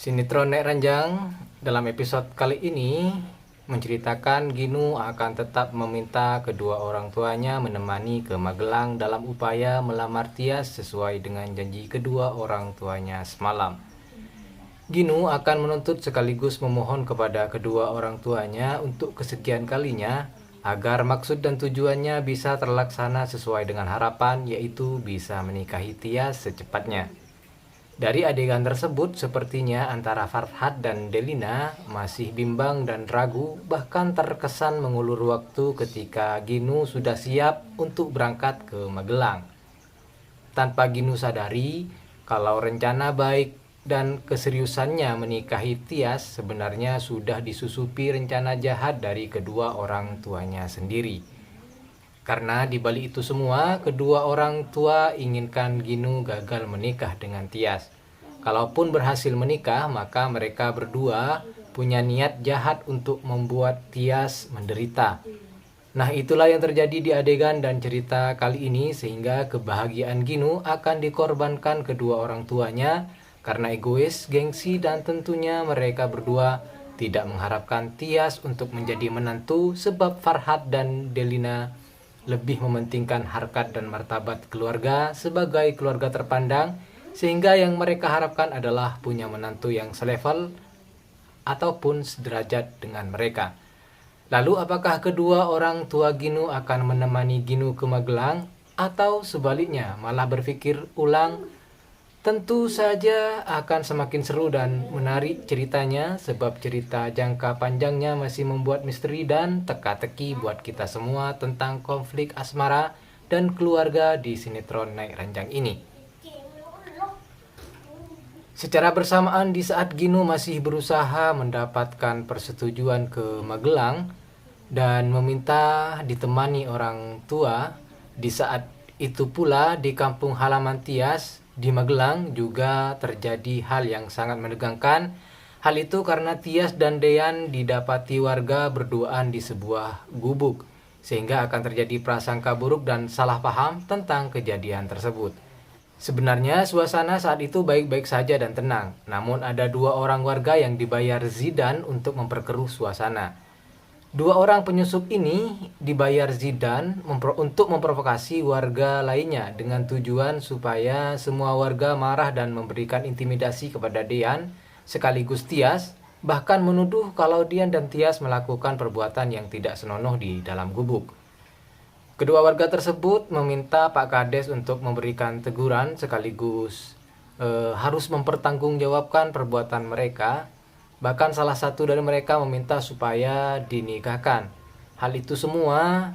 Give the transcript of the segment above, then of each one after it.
Sinetron Nek Ranjang dalam episode kali ini menceritakan Ginu akan tetap meminta kedua orang tuanya menemani ke Magelang dalam upaya melamar Tias sesuai dengan janji kedua orang tuanya semalam. Ginu akan menuntut sekaligus memohon kepada kedua orang tuanya untuk kesekian kalinya agar maksud dan tujuannya bisa terlaksana sesuai dengan harapan, yaitu bisa menikahi Tias secepatnya. Dari adegan tersebut, sepertinya antara Farhad dan Delina masih bimbang dan ragu, bahkan terkesan mengulur waktu ketika Ginu sudah siap untuk berangkat ke Magelang. Tanpa Ginu sadari, kalau rencana baik dan keseriusannya menikahi Tias sebenarnya sudah disusupi rencana jahat dari kedua orang tuanya sendiri. Karena di balik itu semua, kedua orang tua inginkan Ginu gagal menikah dengan Tias. Kalaupun berhasil menikah, maka mereka berdua punya niat jahat untuk membuat Tias menderita. Nah, itulah yang terjadi di adegan dan cerita kali ini, sehingga kebahagiaan Ginu akan dikorbankan kedua orang tuanya karena egois, gengsi, dan tentunya mereka berdua tidak mengharapkan Tias untuk menjadi menantu, sebab Farhad dan Delina lebih mementingkan harkat dan martabat keluarga sebagai keluarga terpandang, sehingga yang mereka harapkan adalah punya menantu yang selevel ataupun sederajat dengan mereka. Lalu apakah kedua orang tua Ginu akan menemani Ginu ke Magelang atau sebaliknya malah berpikir ulang? Tentu saja akan semakin seru dan menarik ceritanya, sebab cerita jangka panjangnya masih membuat misteri dan teka-teki buat kita semua tentang konflik asmara dan keluarga di sinetron Nek Ranjang ini. Secara bersamaan di saat Ginu masih berusaha mendapatkan persetujuan ke Magelang dan meminta ditemani orang tua, di saat itu pula di kampung halaman Tias di Magelang juga terjadi hal yang sangat menegangkan. Hal itu karena Tias dan Dean didapati warga berduaan di sebuah gubuk, sehingga akan terjadi prasangka buruk dan salah paham tentang kejadian tersebut. Sebenarnya suasana saat itu baik-baik saja dan tenang, namun ada dua orang warga yang dibayar Zidan untuk memperkeruh suasana. Dua orang penyusup ini dibayar Zidan untuk memprovokasi warga lainnya dengan tujuan supaya semua warga marah dan memberikan intimidasi kepada Dean sekaligus Tias, bahkan menuduh kalau Dean dan Tias melakukan perbuatan yang tidak senonoh di dalam gubuk. Kedua warga tersebut meminta Pak Kades untuk memberikan teguran sekaligus harus mempertanggungjawabkan perbuatan mereka. Bahkan salah satu dari mereka meminta supaya dinikahkan. Hal itu semua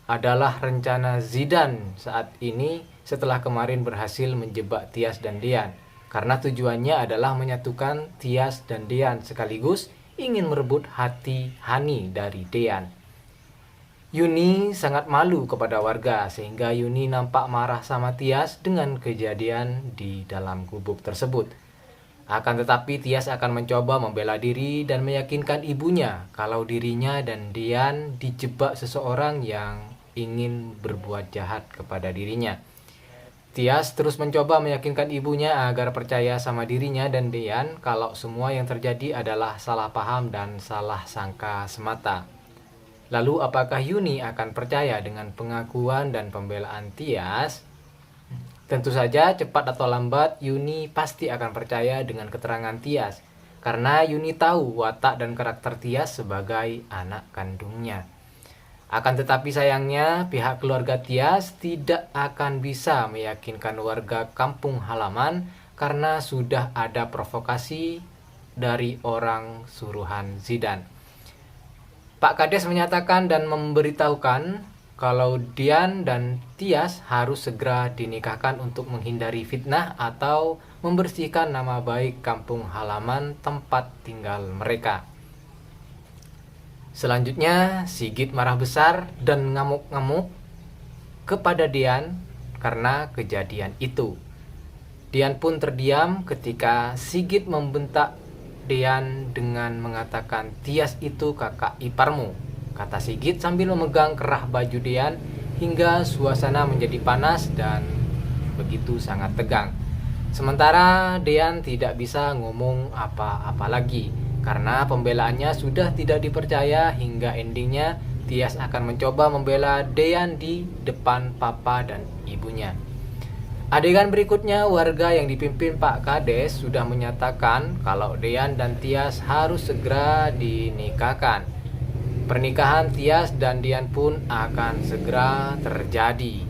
adalah rencana Zidan saat ini setelah kemarin berhasil menjebak Tias dan Dean. Karena tujuannya adalah menyatukan Tias dan Dean sekaligus ingin merebut hati Hani dari Dean. Yuni sangat malu kepada warga sehingga Yuni nampak marah sama Tias dengan kejadian di dalam gubuk tersebut. Akan tetapi Tias akan mencoba membela diri dan meyakinkan ibunya kalau dirinya dan Dean dijebak seseorang yang ingin berbuat jahat kepada dirinya. Tias terus mencoba meyakinkan ibunya agar percaya sama dirinya dan Dean kalau semua yang terjadi adalah salah paham dan salah sangka semata. Lalu apakah Yuni akan percaya dengan pengakuan dan pembelaan Tias? Tentu saja cepat atau lambat Yuni pasti akan percaya dengan keterangan Tias, karena Yuni tahu watak dan karakter Tias sebagai anak kandungnya. Akan tetapi sayangnya pihak keluarga Tias tidak akan bisa meyakinkan warga kampung halaman karena sudah ada provokasi dari orang suruhan Zidan. Pak Kades menyatakan dan memberitahukan kalau Dean dan Tias harus segera dinikahkan untuk menghindari fitnah atau membersihkan nama baik kampung halaman tempat tinggal mereka. Selanjutnya, Sigit marah besar dan ngamuk-ngamuk kepada Dean karena kejadian itu. Dean pun terdiam ketika Sigit membentak Dean dengan mengatakan, "Tias itu kakak iparmu," kata Sigit sambil memegang kerah baju Dean hingga suasana menjadi panas dan begitu sangat tegang. Sementara Dean tidak bisa ngomong apa-apa lagi karena pembelaannya sudah tidak dipercaya hingga endingnya Tias akan mencoba membela Dean di depan papa dan ibunya. Adegan berikutnya, warga yang dipimpin Pak Kades sudah menyatakan kalau Dean dan Tias harus segera dinikahkan. Pernikahan Tias dan Dean pun akan segera terjadi.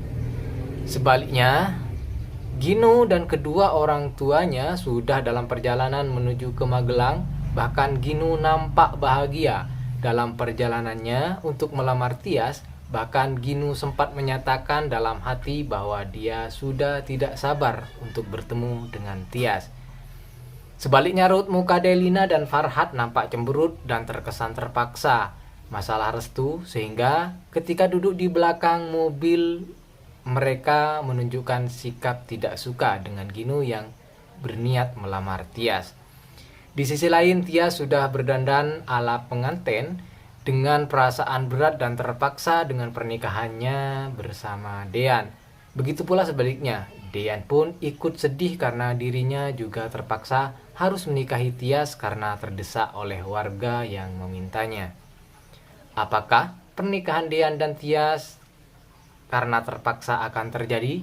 Sebaliknya, Gino dan kedua orang tuanya sudah dalam perjalanan menuju ke Magelang. Bahkan Gino nampak bahagia dalam perjalanannya untuk melamar Tias. Bahkan Gino sempat menyatakan dalam hati bahwa dia sudah tidak sabar untuk bertemu dengan Tias. Sebaliknya raut muka Delina dan Farhat nampak cemberut dan terkesan terpaksa masalah restu, sehingga ketika duduk di belakang mobil mereka menunjukkan sikap tidak suka dengan Gino yang berniat melamar Tias. Di sisi lain, Tias sudah berdandan ala pengantin dengan perasaan berat dan terpaksa dengan pernikahannya bersama Dean. Begitu pula sebaliknya, Dean pun ikut sedih karena dirinya juga terpaksa harus menikahi Tias karena terdesak oleh warga yang memintanya. Apakah pernikahan Dean dan Tias karena terpaksa akan terjadi?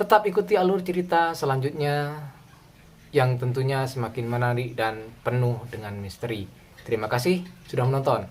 Tetap ikuti alur cerita selanjutnya yang tentunya semakin menarik dan penuh dengan misteri. Terima kasih sudah menonton.